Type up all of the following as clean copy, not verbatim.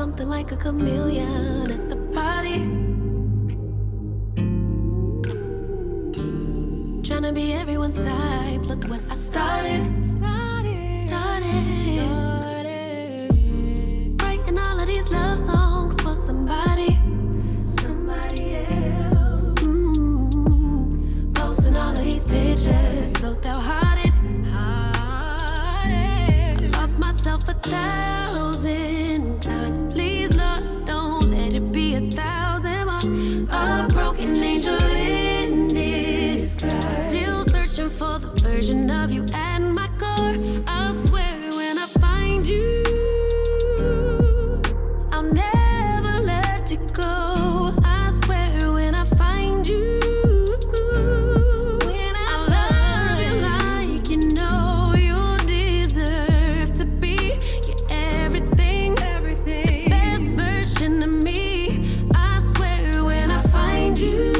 something like a chameleon at the party. Tryna be everyone's type. Look what I started. Writing all of these love songs for somebody else. Posting all of these pictures so downhearted. I lost myself 1,000 times. Please, Lord, don't let it be 1,000 more. A broken angel in disguise. Still searching for the version of you at my core. I'll swear when I find you, I'll never let you go. I swear when I find you, I love you like you know you deserve to be. You're everything, the best version of me. I swear when I find you.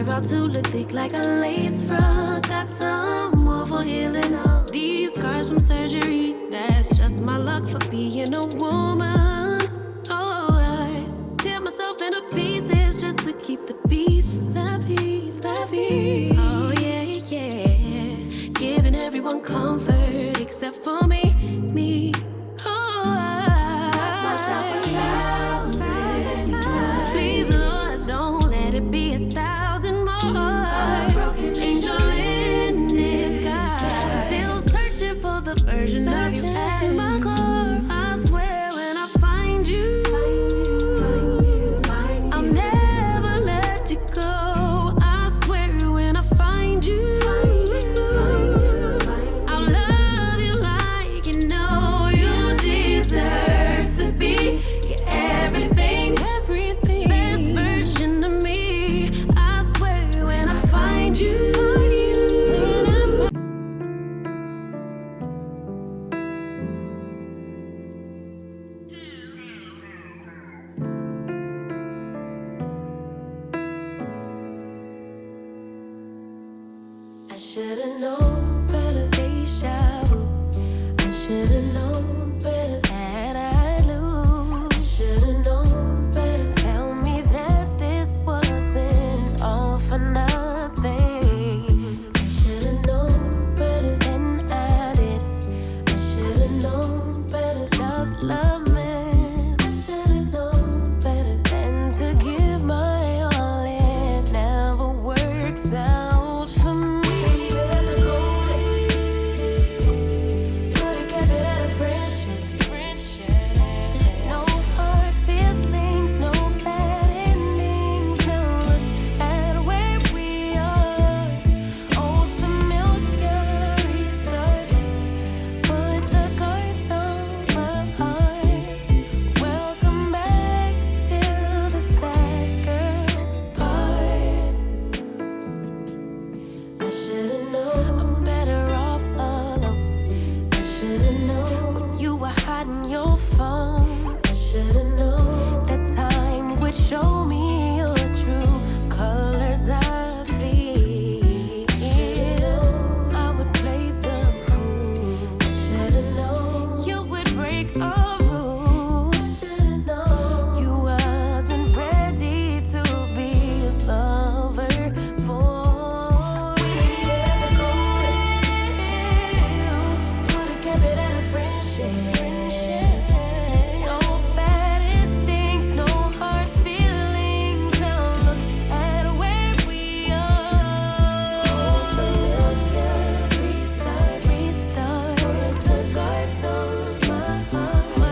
About to look thick like a lace front. Got some more for healing. These scars from surgery, that's just my luck for being a woman. Oh, I tear myself into pieces just to keep the peace. Oh, yeah, yeah. Giving everyone comfort except for me. Oh, please, Lord, don't let it be 1,000 more. Angel in disguise. Still searching for the version of you at my core. I swear when I find you, I'll never let you go. I swear when I find you, I'll love you like you know you deserve to be. You're everything, best version of me. I swear when I find you. I should've known better, deja vu. I should've known better that I'd lose. I should've known better. Tell me that this wasn't all for nothing. I should've known better than I did. I should've known better. Love's love, man. I should've known better than to give my all. It never works out for me. Show me your true colors. I feel I would play the fool. I should've known you would break all rules. I should've known you wasn't ready to be a lover for me. Could've kept it at a friendship. No bad endings, no hard feelings. Now look at where we are. Familiar, restart. Put the guards on my heart.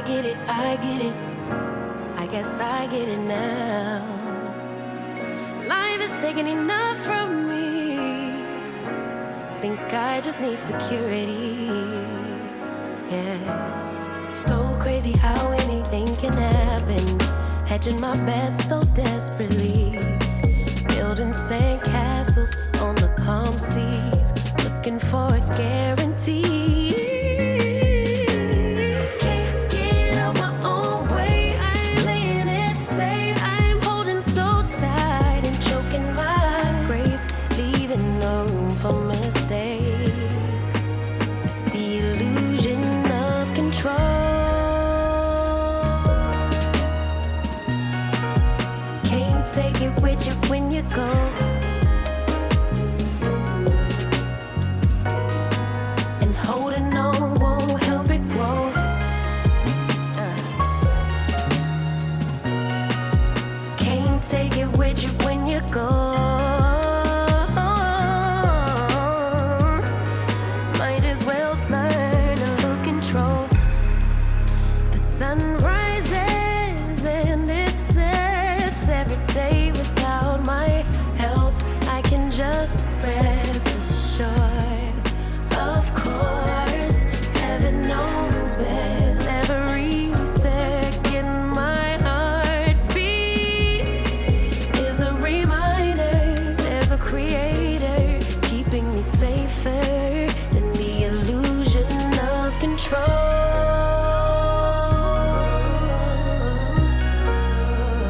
get it, I get it. I guess I get it now. Life is taking enough from me. Think I just need security. Yeah. So crazy how anything can happen. Hedging my bets so desperately. Building sand castles on the calm seas. Looking for a guarantee. Can't get out my own way. I'm playing it safe. I'm holding so tight and choking my grace. Leaving no room for mistakes. It's the illusion of control. Can't take it with you when you go. And holding on won't help it grow. Can't take it with you when you go. Might as well learn to lose control. The sun rises and it sets every day without my help. I can just rest assured. Of course, heaven knows best. Every second my heart beats is a reminder. There's a creator keeping me safer than the illusion of control.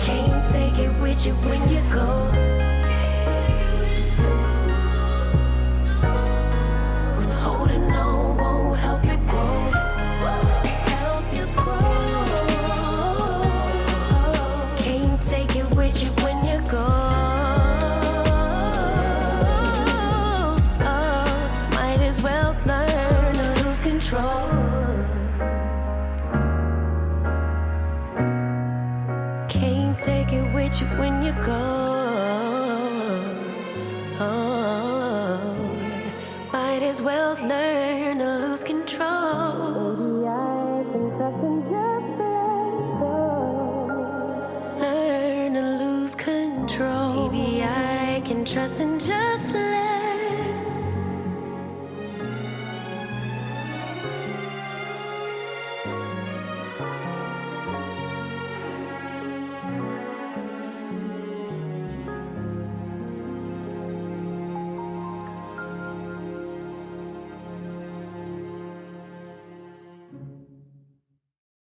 Can't take it with you when you go. When holding on won't help you grow. Help you grow. Can't take it with you when you go. Might as well learn to lose control. Can't take it with you when you go. Might as well learn to lose control. Learn to lose control. Maybe I can trust and